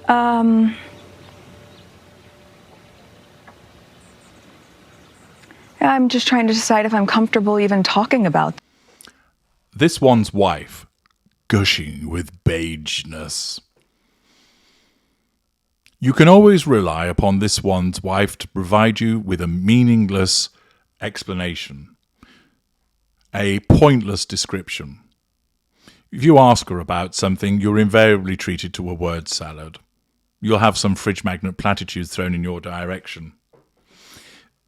I'm just trying to decide if I'm comfortable even talking about them. This one's wife, gushing with beigeness. You can always rely upon this one's wife to provide you with a meaningless explanation, a pointless description. If you ask her about something, you're invariably treated to a word salad. You'll have some fridge magnet platitudes thrown in your direction.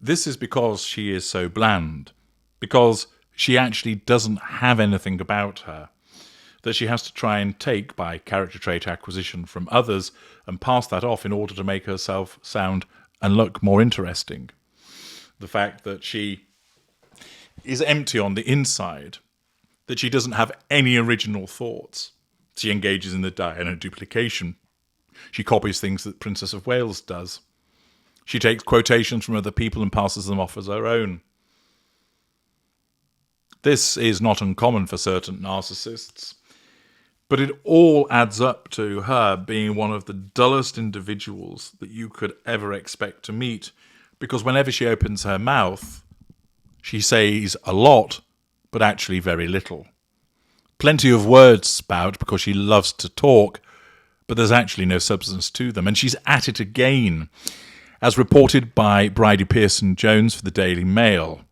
This is because she is so bland, because she actually doesn't have anything about her that she has to try and take by character trait acquisition from others and pass that off in order to make herself sound and look more interesting. The fact that she is empty on the inside, that she doesn't have any original thoughts. She engages in the Diana duplication. She copies things that Princess of Wales does. She takes quotations from other people and passes them off as her own. This is not uncommon for certain narcissists, but it all adds up to her being one of the dullest individuals that you could ever expect to meet, because whenever she opens her mouth, she says a lot, but actually very little. Plenty of words spout because she loves to talk, but there's actually no substance to them. And she's at it again, as reported by Bridie Pearson-Jones for the Daily Mail.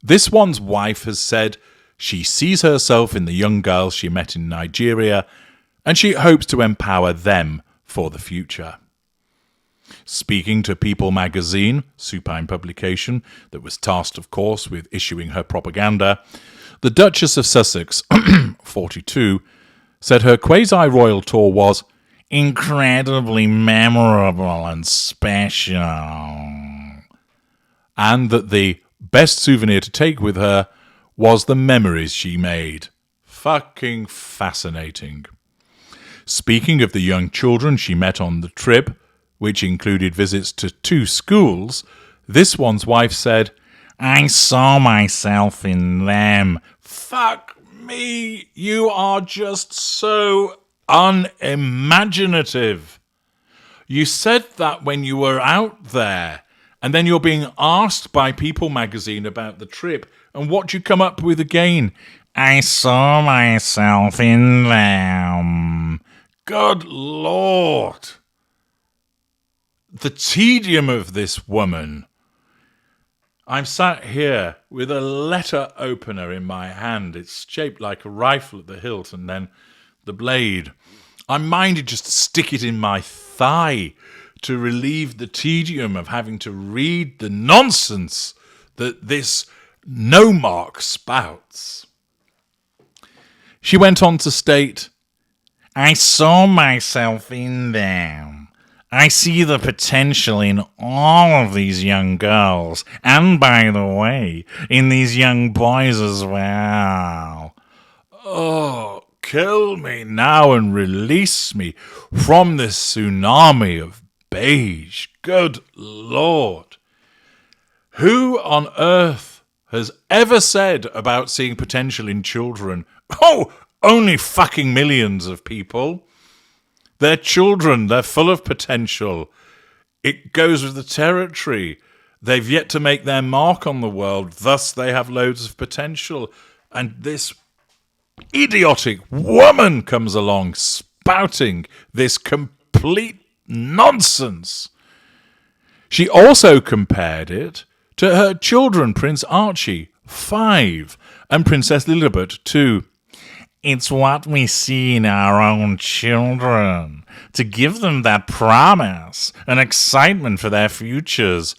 This one's wife has said she sees herself in the young girls she met in Nigeria, and she hopes to empower them for the future. Speaking to People magazine, supine publication that was tasked, of course, with issuing her propaganda, the Duchess of Sussex, 42, said her quasi-royal tour was incredibly memorable and special, and that the best souvenir to take with her was the memories she made. Fucking fascinating. Speaking of the young children she met on the trip, which included visits to 2 schools, this one's wife said, "I saw myself in them." Fuck me, you are just so unimaginative. You said that when you were out there, and then you're being asked by People magazine about the trip, and what do you come up with again? "I saw myself in them." Good Lord. The tedium of this woman. I'm sat here with a letter opener in my hand. It's shaped like a rifle at the hilt and then the blade. I'm minded just to stick it in my thigh to relieve the tedium of having to read the nonsense that this no-mark spouts. She went on to state, "I saw myself in them. I see the potential in all of these young girls, and by the way, in these young boys as well. Oh, kill me now and release me from this tsunami of beige. Good Lord. Who on earth has ever said about seeing potential in children? Oh, only fucking millions of people. They're children. They're full of potential. It goes with the territory. They've yet to make their mark on the world. Thus, they have loads of potential. And this idiotic woman comes along spouting this complete nonsense. She also compared it to her children, Prince Archie, 5, and Princess Lilibet, 2. It's what we see in our own children, to give them that promise and excitement for their futures.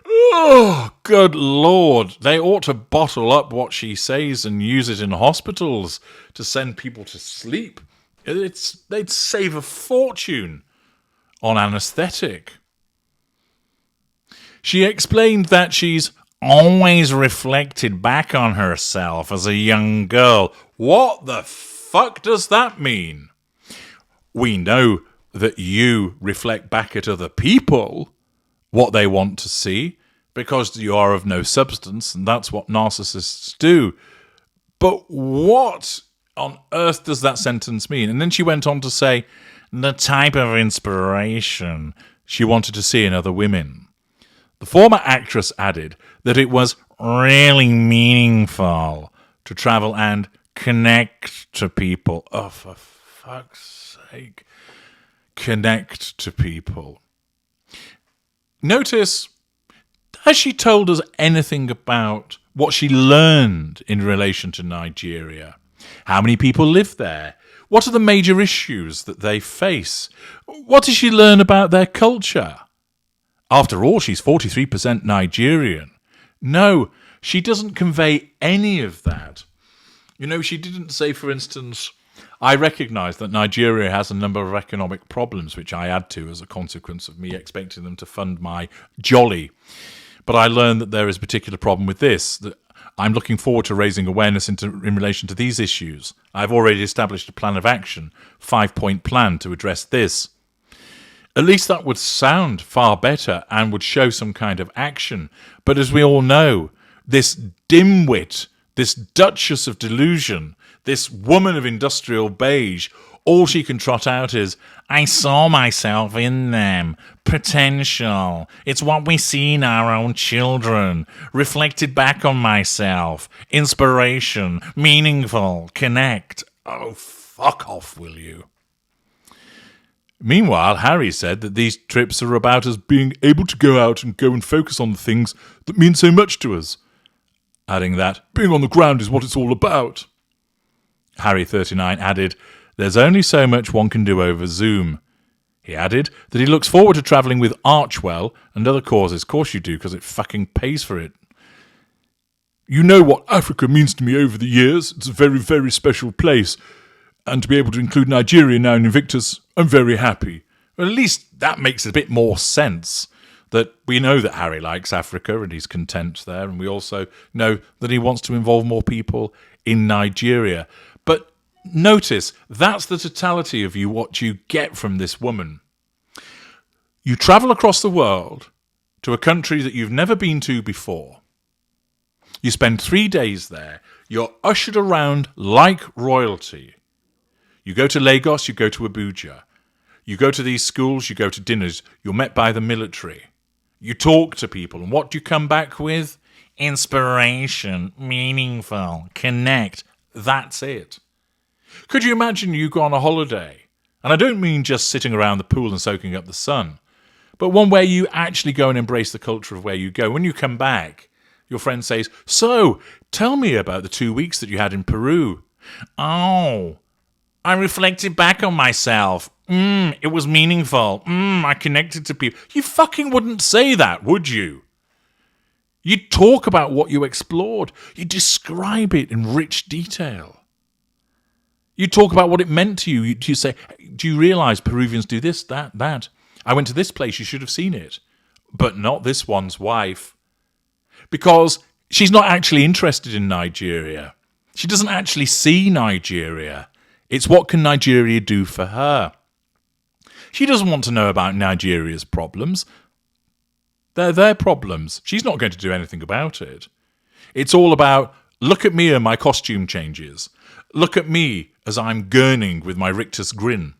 Oh, good Lord. They ought to bottle up what she says and use it in hospitals to send people to sleep. They'd save a fortune on anaesthetic. She explained that she's always reflected back on herself as a young girl. What the fuck does that mean? We know that you reflect back at other people what they want to see because you are of no substance, and that's what narcissists do. But what on earth does that sentence mean? And then she went on to say, the type of inspiration she wanted to see in other women. The former actress added that it was really meaningful to travel and connect to people. Oh, for fuck's sake. Connect to people. Notice, has she told us anything about what she learned in relation to Nigeria? How many people live there? What are the major issues that they face? What did she learn about their culture? After all, she's 43% Nigerian. No, she doesn't convey any of that. You know, she didn't say, for instance, I recognise that Nigeria has a number of economic problems, which I add to as a consequence of me expecting them to fund my jolly. But I learned that there is a particular problem with this, that I'm looking forward to raising awareness in relation to these issues. I've already established a plan of action, 5-point plan to address this. At least that would sound far better and would show some kind of action. But as we all know, this dimwit, this Duchess of Delusion, this woman of industrial beige, all she can trot out is, I saw myself in them. Potential. It's what we see in our own children. Reflected back on myself. Inspiration. Meaningful. Connect. Oh, fuck off, will you? Meanwhile, Harry said that these trips are about us being able to go out and go and focus on the things that mean so much to us. Adding that, being on the ground is what it's all about. Harry 39 added, there's only so much one can do over Zoom. He added that he looks forward to travelling with Archwell and other causes. Of course you do, because it fucking pays for it. You know what Africa means to me over the years. It's a very, very special place. And to be able to include Nigeria now in Invictus, I'm very happy. Well, at least that makes a bit more sense. That we know that Harry likes Africa and he's content there. And we also know that he wants to involve more people in Nigeria. But notice, that's the totality of what you get from this woman. You travel across the world to a country that you've never been to before. You spend 3 days there. You're ushered around like royalty. You go to Lagos, you go to Abuja. You go to these schools, you go to dinners. You're met by the military. You talk to people. And what do you come back with? Inspiration, meaningful, connect. That's it. Could you imagine you go on a holiday? And I don't mean just sitting around the pool and soaking up the sun, but one where you actually go and embrace the culture of where you go. When you come back, your friend says, so, tell me about the 2 weeks that you had in Peru. Oh, I reflected back on myself. It was meaningful. I connected to people. You fucking wouldn't say that, would you? You'd talk about what you explored. You'd describe it in rich detail. You talk about what it meant to you. You say, do you realise Peruvians do this, that? I went to this place, you should have seen it. But not this one's wife. Because she's not actually interested in Nigeria. She doesn't actually see Nigeria. It's what can Nigeria do for her. She doesn't want to know about Nigeria's problems. They're their problems. She's not going to do anything about it. It's all about, look at me and my costume changes. Look at me as I'm gurning with my rictus grin.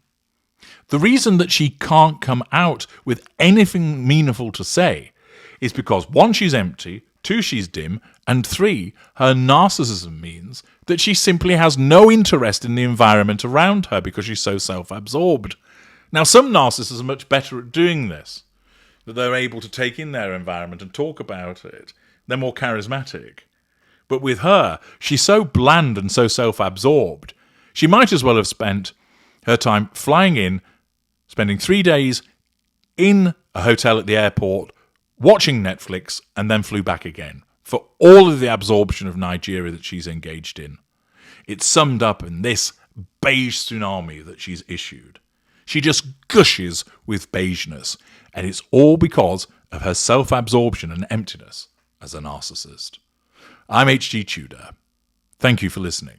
The reason that she can't come out with anything meaningful to say is because 1, she's empty, 2, she's dim, and 3, her narcissism means that she simply has no interest in the environment around her because she's so self-absorbed. Now, some narcissists are much better at doing this, that they're able to take in their environment and talk about it. They're more charismatic. But with her, she's so bland and so self-absorbed, she might as well have spent her time flying in, spending 3 days in a hotel at the airport, watching Netflix, and then flew back again for all of the absorption of Nigeria that she's engaged in. It's summed up in this beige tsunami that she's issued. She just gushes with beigeness, and it's all because of her self-absorption and emptiness as a narcissist. I'm H.G. Tudor. Thank you for listening.